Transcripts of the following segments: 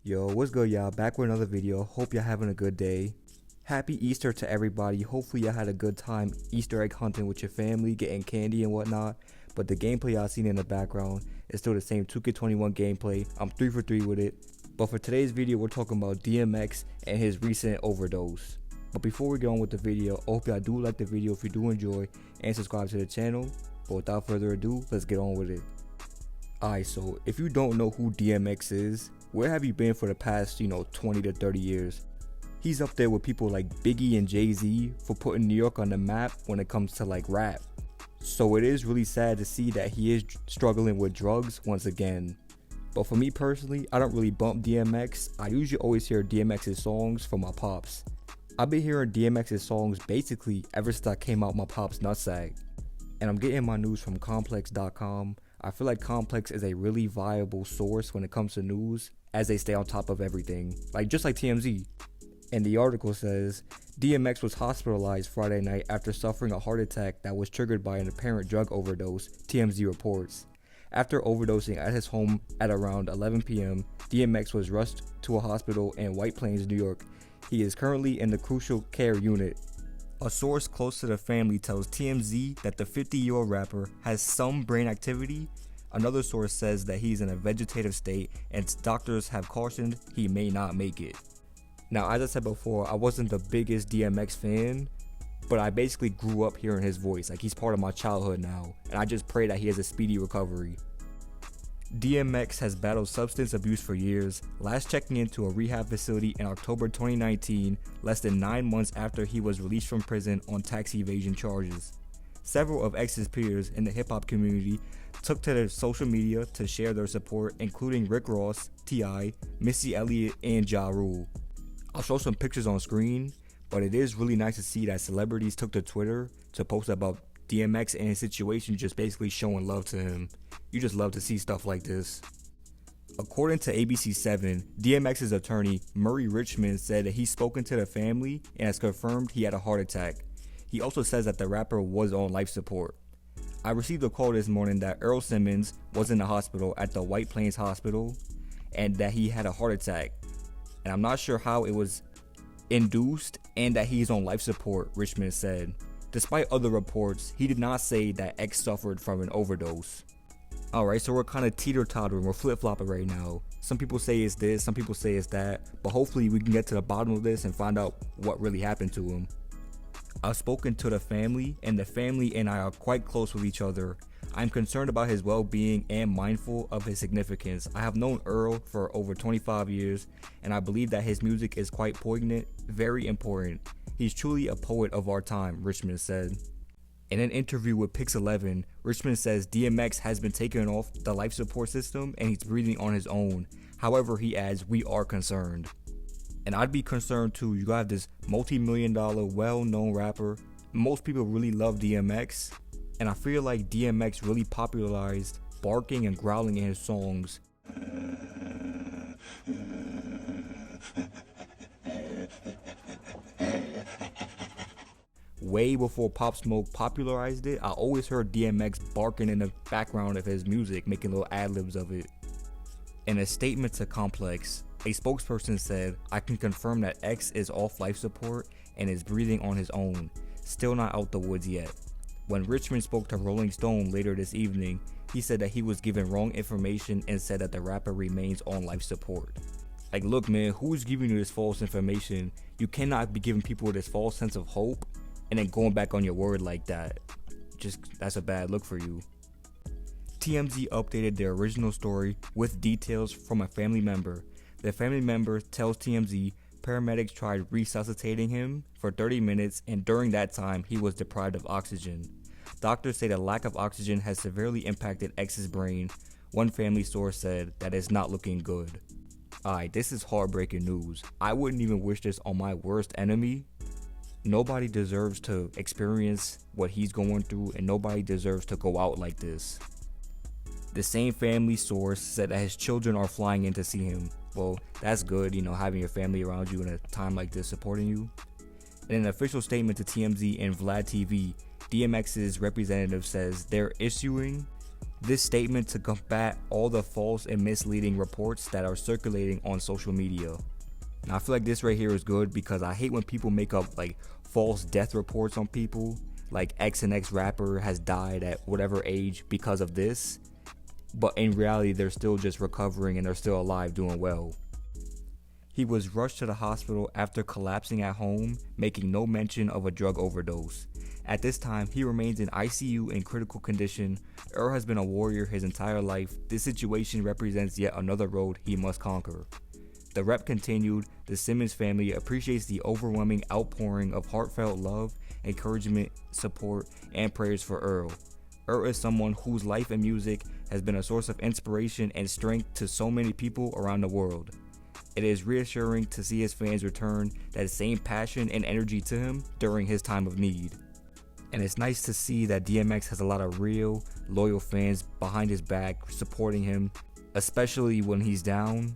Yo, what's good, y'all? Back with another video. Hope y'all having a good day. Happy Easter to everybody. Hopefully y'all had a good time Easter egg hunting with your family, getting candy and whatnot. But the gameplay y'all seen in the background is still the same 2K21 gameplay. I'm 3 for 3 with it. But for today's video, we're talking about DMX and his recent overdose. But before we get on with the video, I hope y'all do like the video if you do enjoy and subscribe to the channel. But without further ado, let's get on with it. Alright, so if you don't know who DMX is, where have you been for the past, 20 to 30 years? He's up there with people like Biggie and Jay-Z for putting New York on the map when it comes to like rap. So it is really sad to see that he is struggling with drugs once again. But for me personally, I don't really bump DMX. I usually always hear DMX's songs from my pops. I've been hearing DMX's songs basically ever since I came out my pop's nutsack. And I'm getting my news from complex.com. I feel like Complex is a really viable source when it comes to news, as they stay on top of everything, just like TMZ. And the article says, DMX was hospitalized Friday night after suffering a heart attack that was triggered by an apparent drug overdose, TMZ reports. After overdosing at his home at around 11 p.m., DMX was rushed to a hospital in White Plains, New York. He is currently in the crucial care unit. A source close to the family tells TMZ that the 50-year-old rapper has some brain activity. Another source says that he's in a vegetative state and doctors have cautioned he may not make it. Now, as I said before, I wasn't the biggest DMX fan, but I basically grew up hearing his voice. He's part of my childhood now, and I just pray that he has a speedy recovery. DMX has battled substance abuse for years, last checking into a rehab facility in October 2019, less than 9 months after he was released from prison on tax evasion charges. Several of X's peers in the hip-hop community took to their social media to share their support, including Rick Ross, T.I., Missy Elliott, and Ja Rule. I'll show some pictures on screen, but it is really nice to see that celebrities took to Twitter to post about DMX and his situation, just basically showing love to him. You just love to see stuff like this. According to ABC7, DMX's attorney, Murray Richmond, said that he's spoken to the family and has confirmed he had a heart attack. He also says that the rapper was on life support. I received a call this morning that Earl Simmons was in the hospital at the White Plains Hospital and that he had a heart attack. And I'm not sure how it was induced and that he's on life support, Richmond said. Despite other reports, he did not say that X suffered from an overdose. Alright, so we're kind of teeter-tottering, we're flip-flopping right now. Some people say it's this, some people say it's that, but hopefully we can get to the bottom of this and find out what really happened to him. I've spoken to the family, and the family and I are quite close with each other. I'm concerned about his well-being and mindful of his significance. I have known Earl for over 25 years, and I believe that his music is quite poignant, very important. He's truly a poet of our time, Richmond said. In an interview with Pix11, Richmond says DMX has been taken off the life support system and he's breathing on his own. However, he adds, we are concerned. And I'd be concerned too. You got this multi-million-dollar, well-known rapper. Most people really love DMX. And I feel like DMX really popularized barking and growling in his songs. Way before Pop Smoke popularized it, I always heard DMX barking in the background of his music, making little ad-libs of it. In a statement to Complex, a spokesperson said, I can confirm that X is off life support and is breathing on his own, still not out the woods yet. When Richmond spoke to Rolling Stone later this evening, he said that he was given wrong information and said that the rapper remains on life support. Look man, who's giving you this false information? You cannot be giving people this false sense of hope and then going back on your word like that. That's a bad look for you. TMZ updated their original story with details from a family member. The family member tells TMZ paramedics tried resuscitating him for 30 minutes and during that time he was deprived of oxygen. Doctors say the lack of oxygen has severely impacted X's brain. One family source said that it's not looking good. Alright, this is heartbreaking news. I wouldn't even wish this on my worst enemy. Nobody deserves to experience what he's going through and nobody deserves to go out like this. The same family source said that his children are flying in to see him. Well, that's good, having your family around you in a time like this supporting you. In an official statement to TMZ and Vlad TV, DMX's representative says they're issuing this statement to combat all the false and misleading reports that are circulating on social media. Now I feel like this right here is good because I hate when people make up like false death reports on people, like X and X rapper has died at whatever age because of this, but in reality they're still just recovering and they're still alive doing well. He was rushed to the hospital after collapsing at home, making no mention of a drug overdose. At this time, he remains in ICU in critical condition. Has been a warrior his entire life. This situation represents yet another road he must conquer. The rep continued, the Simmons family appreciates the overwhelming outpouring of heartfelt love, encouragement, support, and prayers for Earl. Earl is someone whose life and music has been a source of inspiration and strength to so many people around the world. It is reassuring to see his fans return that same passion and energy to him during his time of need. And it's nice to see that DMX has a lot of real, loyal fans behind his back supporting him, especially when he's down.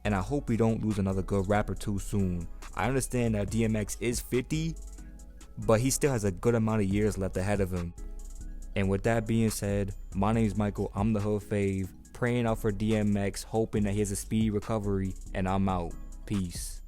And I hope we don't lose another good rapper too soon. I understand that DMX is 50, but he still has a good amount of years left ahead of him. And with that being said, my name is Michael, I'm the Hood Fave, praying out for DMX, hoping that he has a speedy recovery, and I'm out. Peace.